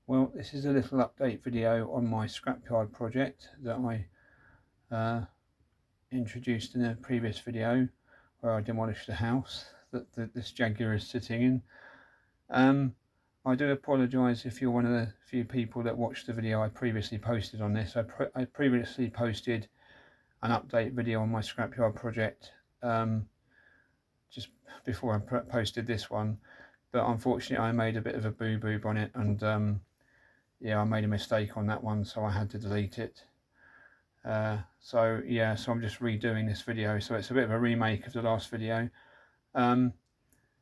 Well, this is a little update video on my Scrapyard project that I introduced in a previous video where I demolished the house that this Jaguar is sitting in. I do apologise if you're one of the few people that watched the video I previously posted on this. I previously posted an update video on my Scrapyard project just before I posted this one, but unfortunately I made a bit of a boo-boo on it, and yeah, I made a mistake on that one, so I had to delete it. So I'm just redoing this video, so it's a bit of a remake of the last video.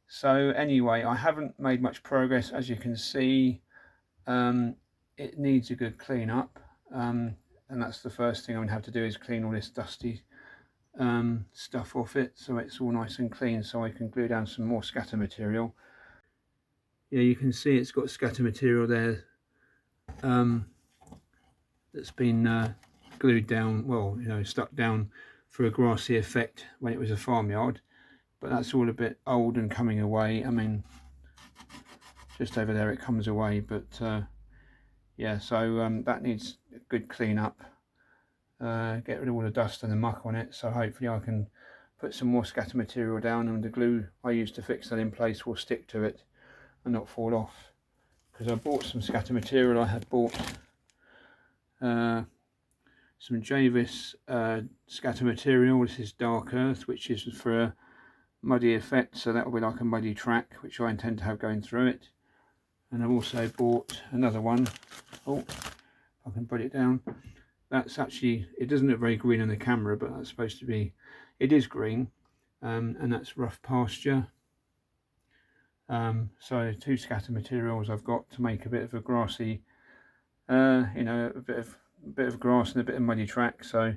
So anyway, I haven't made much progress, as you can see. It needs a good clean up, and that's the first thing I'm going to have to do, is clean all this dusty stuff off it, so it's all nice and clean, so I can glue down some more scatter material. Yeah, you can see it's got scatter material there that's been glued down, well, you know, stuck down for a grassy effect when it was a farmyard, but that's all a bit old and coming away. I mean, just over there it comes away, but yeah, so that needs a good clean up, get rid of all the dust and the muck on it, so hopefully I can put some more scatter material down, and the glue I used to fix that in place will stick to it and not fall off. Because I bought some scatter material. I had bought some Javis scatter material. This is dark earth, which is for a muddy effect, so that will be like a muddy track, which I intend to have going through it. And I've also bought another one. Oh, I can put it down. That's actually, it doesn't look very green on the camera, but that's supposed to be, it is green, and that's rough pasture. So two scatter materials I've got to make a bit of a grassy, you know, a bit of grass and a bit of muddy track. So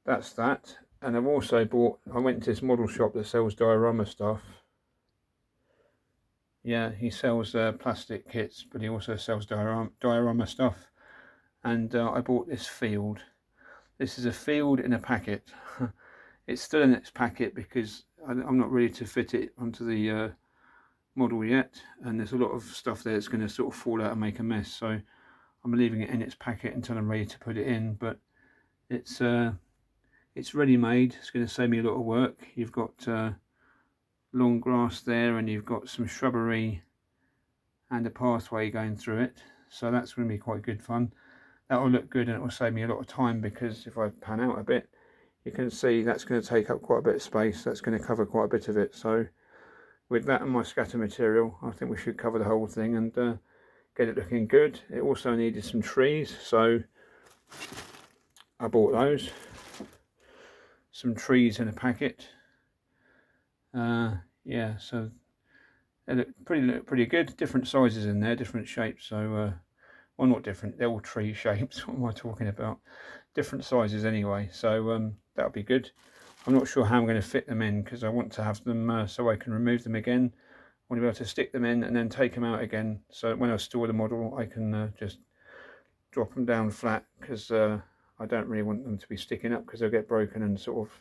that's that. And I've also bought, I went to this model shop that sells diorama stuff. Yeah, he sells plastic kits, but he also sells diorama stuff. And I bought this field. This is a field in a packet. It's still in its packet because I'm not ready to fit it onto the model yet, and there's a lot of stuff there that's going to sort of fall out and make a mess, so I'm leaving it in its packet until I'm ready to put it in. But it's ready made. It's going to save me a lot of work. You've got long grass there, and you've got some shrubbery and a pathway going through it, so that's going to be quite good fun. That will look good, and it will save me a lot of time, because if I pan out a bit, you can see that's going to take up quite a bit of space. That's going to cover quite a bit of it. So with that and my scatter material, I think we should cover the whole thing and get it looking good. It also needed some trees, so I bought those. Some trees in a packet. Yeah, so they look pretty good. Different sizes in there, different shapes. So, well, not different. They're all tree shapes. What am I talking about? Different sizes anyway. So that'll be good. I'm not sure how I'm going to fit them in, because I want to have them so I can remove them again. I want to be able to stick them in and then take them out again, so when I store the model I can just drop them down flat, because I don't really want them to be sticking up, because they'll get broken and sort of,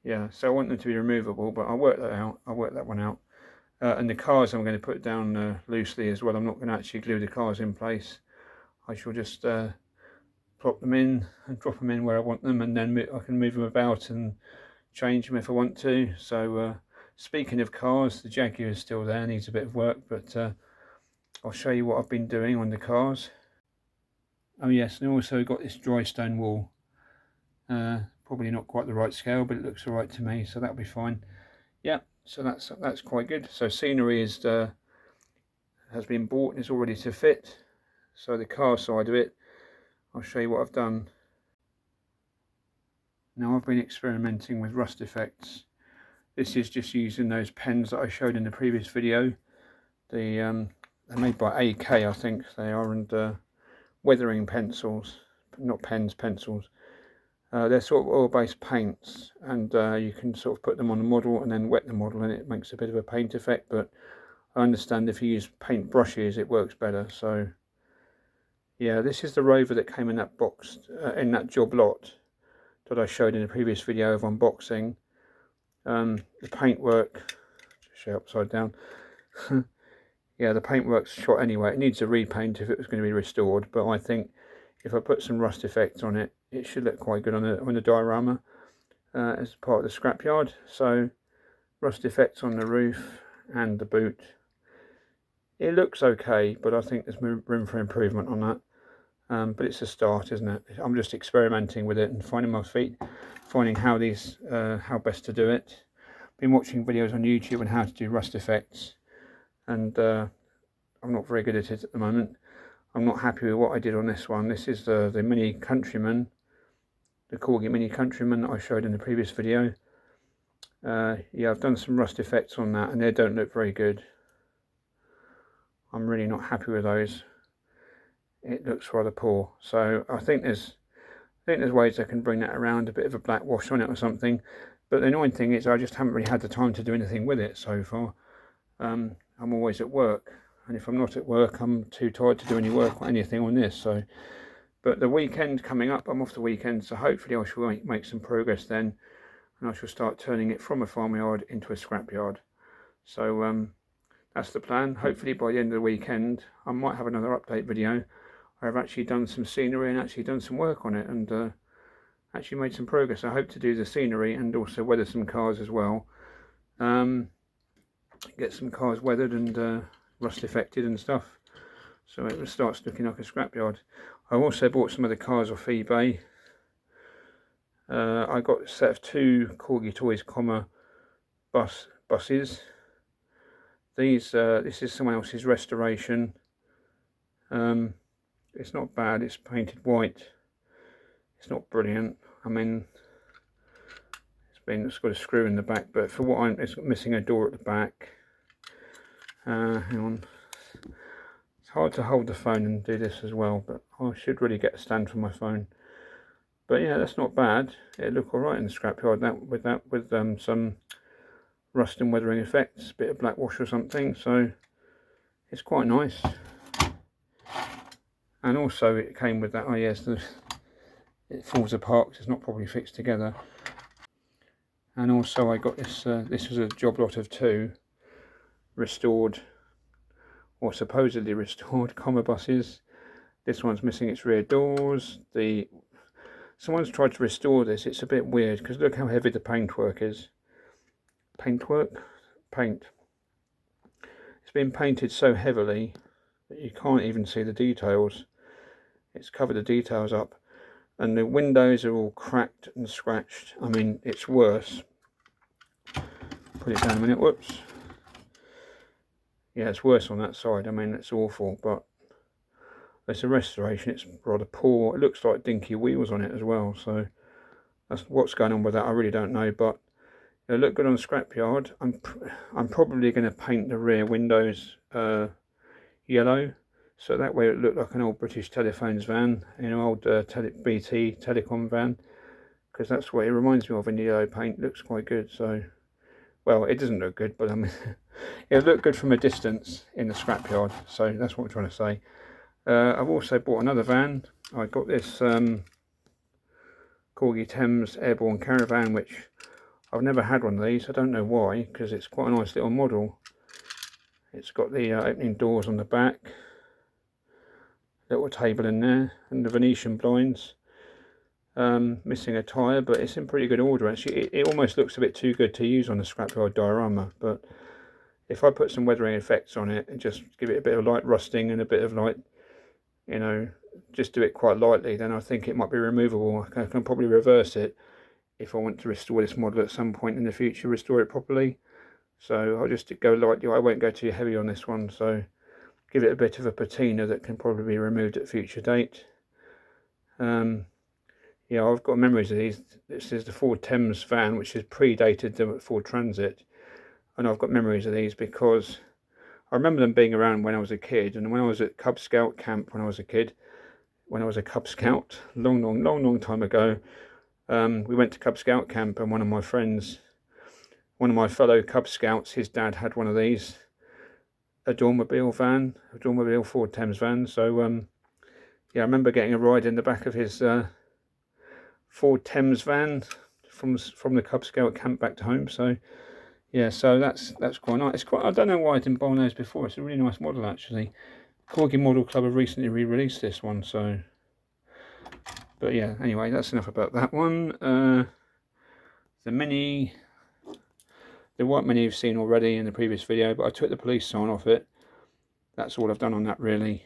yeah, so I want them to be removable, but I'll work that out. I'll work that one out. And the cars I'm going to put down loosely as well. I'm not going to actually glue the cars in place. I shall just plop them in and drop them in where I want them, and then I can move them about and change them if I want to. So speaking of cars, the Jaguar is still there, needs a bit of work, but I'll show you what I've been doing on the cars. Oh yes, and I also got this dry stone wall. Probably not quite the right scale, but it looks all right to me, so that'll be fine. Yeah, so that's quite good. So scenery is has been bought and is all ready to fit. So the car side of it, I'll show you what I've done. Now I've been experimenting with rust effects. This is just using those pens that I showed in the previous video. They're made by AK, I think they are, and weathering pencils, not pens, pencils. They're sort of oil-based paints, and you can sort of put them on the model and then wet the model, and it makes a bit of a paint effect, but I understand if you use paint brushes it works better. So yeah, this is the Rover that came in that box, in that job lot that I showed in the previous video of unboxing. The paintwork, show upside down. yeah, the paintwork's shot anyway. It needs a repaint if it was going to be restored, but I think if I put some rust effects on it, it should look quite good on the diorama as part of the scrapyard. So rust effects on the roof and the boot. It looks okay, but I think there's room for improvement on that. But it's a start, isn't it? I'm just experimenting with it and finding my feet, finding how best to do it. Been watching videos on YouTube on how to do rust effects, and I'm not very good at it at the moment. I'm not happy with what I did on this one. This is the Mini Countryman, the Corgi Mini Countryman that I showed in the previous video. Yeah, I've done some rust effects on that, and they don't look very good. I'm really not happy with those. It looks rather poor. So I think there's ways I can bring that around, a bit of a black wash on it or something. But the annoying thing is I just haven't really had the time to do anything with it so far. I'm always at work, and if I'm not at work, I'm too tired to do any work or anything on this. So, but the weekend coming up, I'm off the weekend, so hopefully I shall make some progress then, and I shall start turning it from a farmyard into a scrapyard. So that's the plan. Hopefully by the end of the weekend I might have another update video. I've actually done some scenery and actually done some work on it, and actually made some progress. I hope to do the scenery and also weather some cars as well. Get some cars weathered and rust affected and stuff, so it starts looking like a scrapyard. I also bought some of the cars off eBay. I got a set of 2 Corgi Toys, buses. This is someone else's restoration. It's not bad. It's painted white. It's not brilliant. I mean, it's got a screw in the back, but for what it's missing a door at the back. Hang on. It's hard to hold the phone and do this as well, but I should really get a stand for my phone. But yeah, that's not bad. It'll look alright in the scrapyard with some rust and weathering effects, a bit of black wash or something, so it's quite nice. And also it came with that, oh yes, it falls apart because it's not properly fixed together. And also I got this, this was a job lot of 2 restored, or supposedly restored, buses. This one's missing its rear doors. Someone's tried to restore this. It's a bit weird because look how heavy the paintwork is. Paint. It's been painted so heavily that you can't even see the details. It's covered the details up, and the windows are all cracked and scratched. I mean, it's worse. Put it down a minute. Whoops. Yeah, it's worse on that side. I mean, it's awful, but it's a restoration. It's rather poor. It looks like dinky wheels on it as well, so that's what's going on with that. I really don't know, but it'll look good on the scrapyard. I'm probably going to paint the rear windows yellow, so that way it looked like an old British Telephones van, old BT Telecom van, because that's what it reminds me of in the yellow paint. It looks quite good. So, well, it doesn't look good, but I mean, it'll look good from a distance in the scrapyard. So that's what I'm trying to say. I've also bought another van. I got this Corgi Thames Airborne Caravan, which I've never had one of these. I don't know why, because it's quite a nice little model. It's got the opening doors on the back, little table in there, and the Venetian blinds. Missing a tyre, but it's in pretty good order actually. It almost looks a bit too good to use on a scrapyard diorama, but if I put some weathering effects on it and just give it a bit of light rusting and a bit of light, just do it quite lightly, then I think it might be removable. I can probably reverse it if I want to restore this model at some point in the future, restore it properly. So I'll just go lightly. I won't go too heavy on this one, so give it a bit of a patina that can probably be removed at a future date. Yeah, I've got memories of these. This is the Ford Thames van, which has predated the Ford Transit, and I've got memories of these because I remember them being around when I was a kid, and when I was at Cub Scout camp when I was a kid, when I was a Cub Scout, long time ago, we went to Cub Scout camp, and one of my friends, one of my fellow Cub Scouts, his dad had one of these, a Dormobile Ford Thames van. So yeah, I remember getting a ride in the back of his Ford Thames van from the Cub Scout camp back to home. So yeah, so that's quite nice. It's quite, I don't know why I didn't buy those before. It's a really nice model actually. Corgi Model Club have recently re-released this one, so. But yeah, anyway, that's enough about that one. The Mini, the white Mini you've seen already in the previous video, but I took the police sign off it. That's all I've done on that really.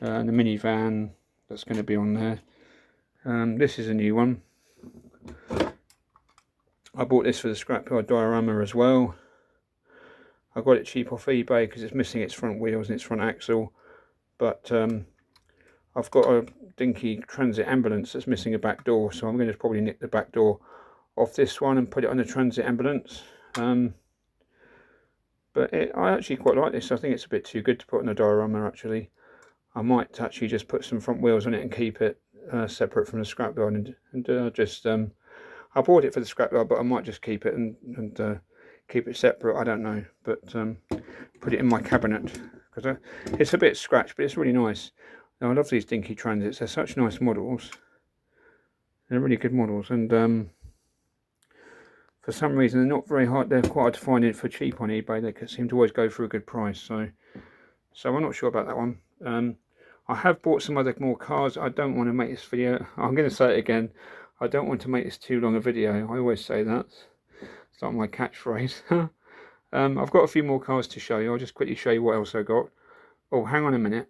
And the minivan that's going to be on there. This is a new one. I bought this for the Scrapyard diorama as well. I got it cheap off eBay because it's missing its front wheels and its front axle. But I've got a dinky transit ambulance that's missing a back door, so I'm going to probably nick the back door off this one and put it on the transit ambulance. But I actually quite like this. I think it's a bit too good to put on a diorama actually. I might actually just put some front wheels on it and keep it separate from the scrapyard and just I bought it for the scrapyard, but I might just keep it and keep it separate. I don't know, but put it in my cabinet because it's a bit scratched, but it's really nice. Now, I love these dinky transits. They're such nice models. They're really good models, and for some reason they're not very hard. They're quite hard to find it for cheap on eBay. They seem to always go for a good price. So I'm not sure about that one. I have bought some other more cars. I don't want to make this video. I'm going to say it again. I don't want to make this too long a video. I always say that. It's like my catchphrase. I've got a few more cars to show you. I'll just quickly show you what else I got. Oh, hang on a minute.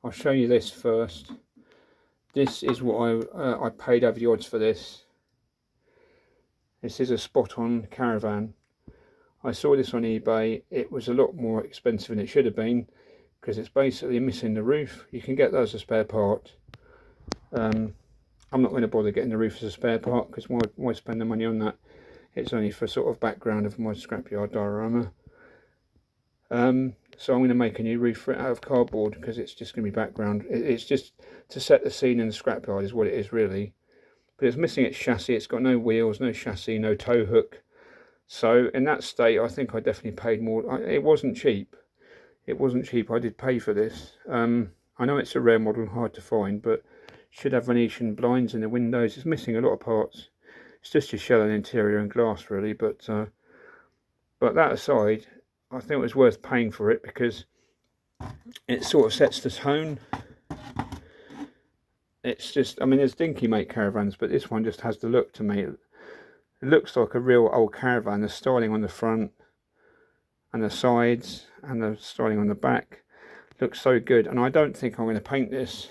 I'll show you this first. This is what I paid over the odds for this. This is a spot-on caravan. I saw this on eBay. It was a lot more expensive than it should have been because it's basically missing the roof. You can get those as a spare part. I'm not going to bother getting the roof as a spare part because why spend the money on that? It's only for sort of background of my scrapyard diorama. So I'm going to make a new roof for it out of cardboard because it's just going to be background. It's just to set the scene in the scrapyard is what it is really. But it's missing its chassis. It's got no wheels, no chassis, no tow hook. So in that state, I think I definitely paid more. It wasn't cheap. It wasn't cheap. I did pay for this. I know it's a rare model and hard to find, but should have Venetian blinds in the windows. It's missing a lot of parts. It's just a shell and interior and glass really. But that aside, I think it was worth paying for it because it sort of sets the tone. It's just, I mean, there's dinky make caravans, but this one just has the look to me. It looks like a real old caravan. The styling on the front and the sides and the styling on the back looks so good. And I don't think I'm going to paint this.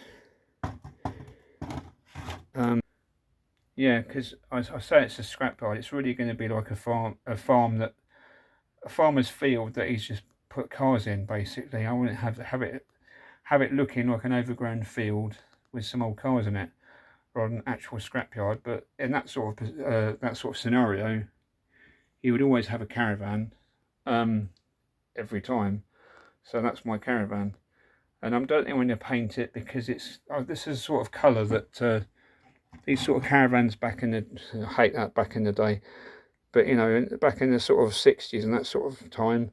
Yeah, because I say it's a scrapyard. It's really going to be like a farmer's field that he's just put cars in. Basically, I want to have it looking like an overgrown field with some old cars in it, rather than an actual scrapyard. But in that sort of scenario, you would always have a caravan every time. So that's my caravan, and I don't think I'm going to paint it because it's this is a sort of colour that these sort of caravans back in the I hate that back in the day, but you know, back in the sort of 60s and that sort of time,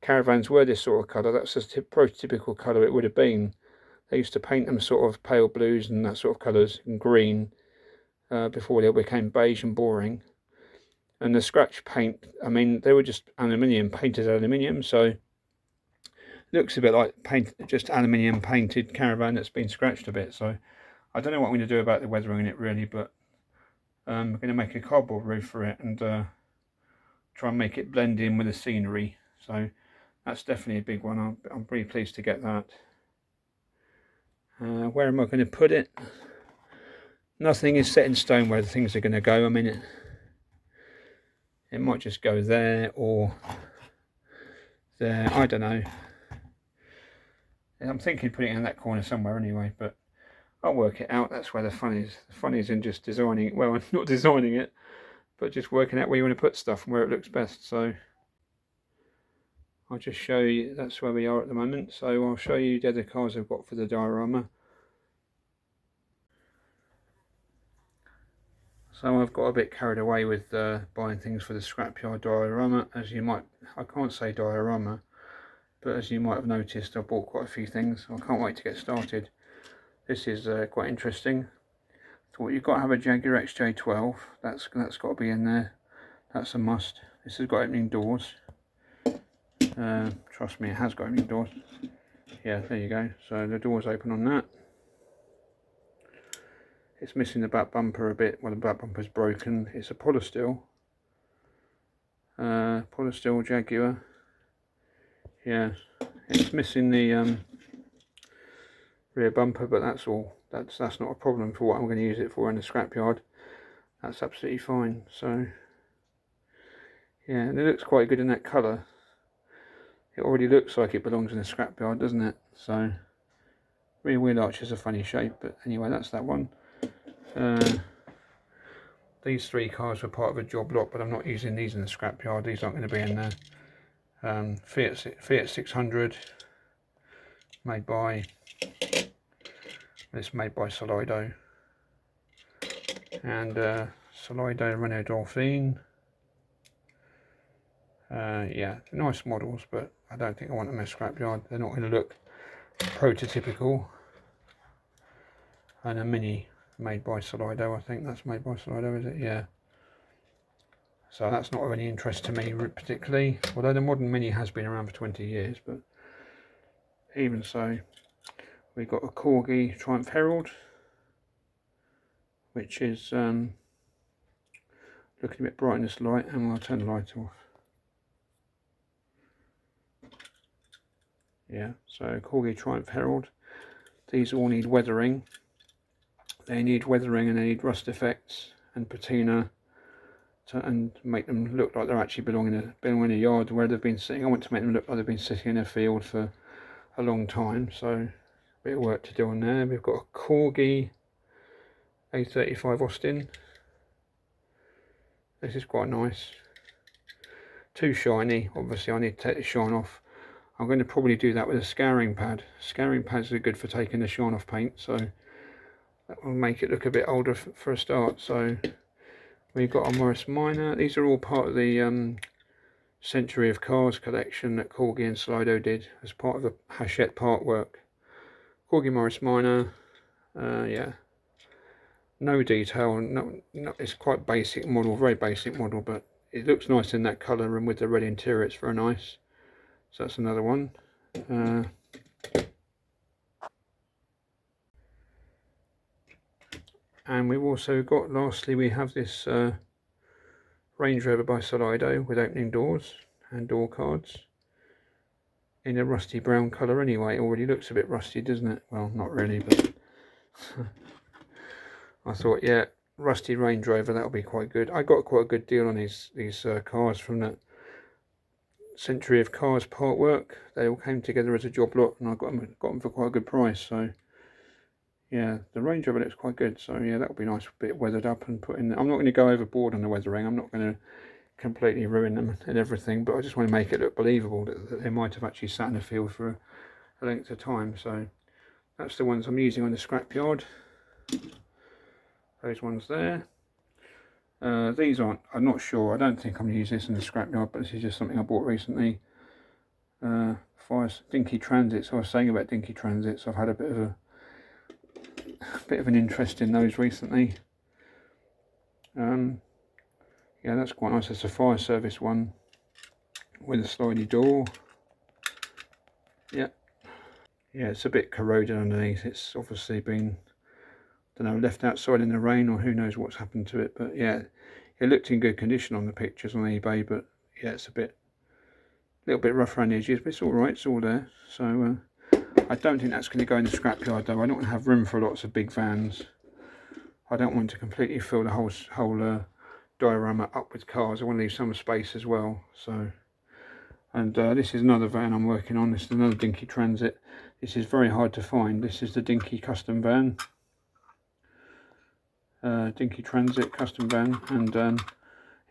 caravans were this sort of colour. That's the prototypical colour it would have been. They used to paint them sort of pale blues and that sort of colours and green before they became beige and boring. And the scratch paint, I mean, they were just aluminium, painted aluminium, so it looks a bit like just aluminium painted caravan that's been scratched a bit. So I don't know what I'm going to do about the weathering in it really, but I'm going to make a cardboard roof for it and try and make it blend in with the scenery. So that's definitely a big one. I'm pretty pleased to get that. Where am I going to put it? Nothing is set in stone where the things are going to go. I mean, it might just go there or there. I don't know. I'm thinking putting it in that corner somewhere anyway, but I'll work it out. That's where the fun is. The fun is in just designing it. Well, not designing it, but just working out where you want to put stuff and where it looks best. So I'll just show you, that's where we are at the moment. So I'll show you the other cars I've got for the diorama. So I've got a bit carried away with buying things for the scrapyard diorama. As you might, I can't say diorama, but as you might have noticed, I bought quite a few things. I can't wait to get started. This is quite interesting. Thought you've got to have a Jaguar XJ12. That's got to be in there. That's a must. This has got opening doors. Trust me, it has got opening doors. Yeah, there you go. So the doors open on that. It's missing the back bumper a bit. Well, the back bumper's broken. It's a polysteel. Polysteel Jaguar. Yeah, it's missing the rear bumper, but that's all. That's not a problem for what I'm going to use it for in the scrapyard. That's absolutely fine. So yeah, and it looks quite good in that colour. It already looks like it belongs in a scrapyard, doesn't it? So rear wheel arch is a funny shape, but anyway, that's that one. These three cars were part of a job lot, but I'm not using these in the scrapyard. These aren't going to be in there. Fiat 600, made by Solido, and Solido Renault Dauphine. Yeah, nice models, but I don't think I want them in a scrapyard. They're not going to look prototypical. And a Mini made by Solido, I think that's made by Solido, is it? Yeah. So that's not of any interest to me particularly, although the modern Mini has been around for 20 years, but even so. We've got a Corgi Triumph Herald, which is looking a bit bright in this light, and I'll turn the light off. Yeah, so Corgi Triumph Herald. These all need weathering. They need weathering and they need rust effects and patina and make them look like they're actually belong in a yard where they've been sitting. I want to make them look like they've been sitting in a field for a long time, so a bit of work to do on there. We've got a Corgi A35 Austin. This is quite nice. Too shiny, obviously I need to take the shine off. I'm going to probably do that with a scouring pad. Scouring pads are good for taking the shine off paint, so that will make it look a bit older for a start. So we've got a Morris Minor. These are all part of the Century of Cars collection that Corgi and Solido did as part of the Hachette part work. Corgi Morris Minor, yeah, no detail, no, it's quite basic model, very basic model, but it looks nice in that colour, and with the red interior it's very nice. So that's another one. And we've also got, lastly, we have this Range Rover by Solido with opening doors and door cards in a rusty brown colour anyway. It already looks a bit rusty, doesn't it? Well, not really, but I thought, yeah, rusty Range Rover, that'll be quite good. I got quite a good deal on these cars from that Century of Cars part work. They all came together as a job lot, and I got them for quite a good price. So yeah, the Range Rover looks quite good. So yeah, that'll be nice, a bit weathered up and put in. I'm not going to go overboard on the weathering. I'm not going to completely ruin them and everything, but I just want to make it look believable that they might have actually sat in the field for a length of time. So that's the ones I'm using on the scrapyard. Those ones there. These aren't, I'm not sure, I don't think I'm going to use this in the scrapyard, but this is just something I bought recently. Dinky Transits. I was saying about Dinky Transits, I've had a bit of an interest in those recently. Yeah, that's quite nice. It's a fire service one with a slidey door. Yeah, it's a bit corroded underneath. It's obviously been, don't know, left outside in the rain, or who knows what's happened to it. But yeah, it looked in good condition on the pictures on eBay, but yeah, it's a little bit rough around the edges, but it's all right, it's all there. So I don't think that's going to go in the scrapyard though. I don't want to have room for lots of big vans. I don't want to completely fill the whole diorama up with cars. I want to leave some space as well. So, and this is another van I'm working on. This is another Dinky Transit. This is very hard to find. This is the Dinky custom van. Dinky Transit custom van, and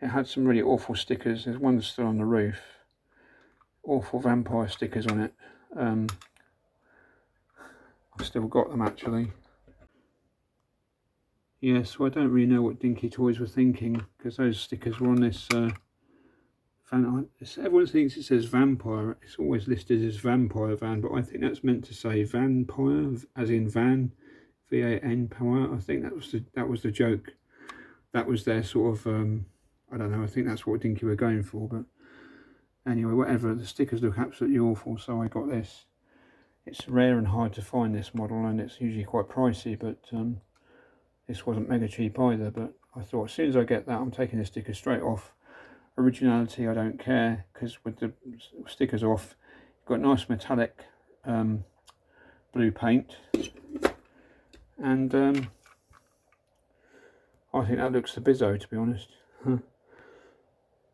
it had some really awful stickers. There's one still on the roof. Awful vampire stickers on it. I've still got them actually. Yes, well, I don't really know what Dinky Toys were thinking, because those stickers were on this van. Everyone thinks it says vampire. It's always listed as vampire van, but I think that's meant to say vampire, as in van, V-A-N power. I think that was the joke. That was their sort of I don't know, I think that's what Dinky were going for, but anyway, whatever, the stickers look absolutely awful, so I got this. It's rare and hard to find this model, and it's usually quite pricey, but this wasn't mega cheap either. But I thought as soon as I get that, I'm taking the stickers straight off. Originality, I don't care, because with the stickers off, you've got nice metallic blue paint, and I think that looks the bizzo, to be honest.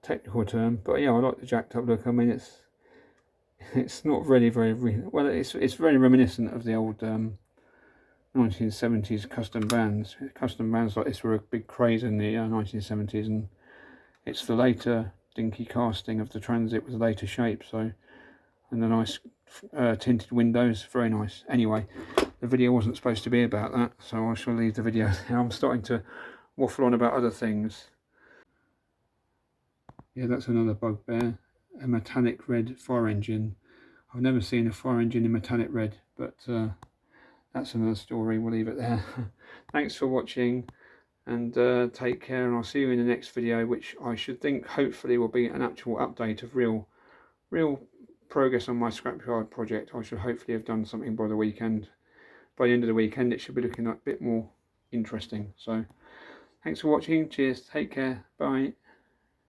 Technical term, but yeah, I like the jacked up look. I mean, it's not really very well. It's very reminiscent of the old 1970s custom bands. Custom bands like this were a big craze in the 1970s, and it's the later Dinky casting of the Transit with the later shape. So, and the nice tinted windows, very nice. Anyway, the video wasn't supposed to be about that, so I shall leave the video now. I'm starting to waffle on about other things. Yeah, that's another bugbear, a metallic red fire engine. I've never seen a fire engine in metallic red, but that's another story. We'll leave it there. Thanks for watching, and take care, and I'll see you in the next video, which I should think hopefully will be an actual update of real progress on my Scrapyard project. I should hopefully have done something by the weekend. By the end of the weekend, it should be looking a bit more interesting. So thanks for watching. Cheers. Take care. Bye.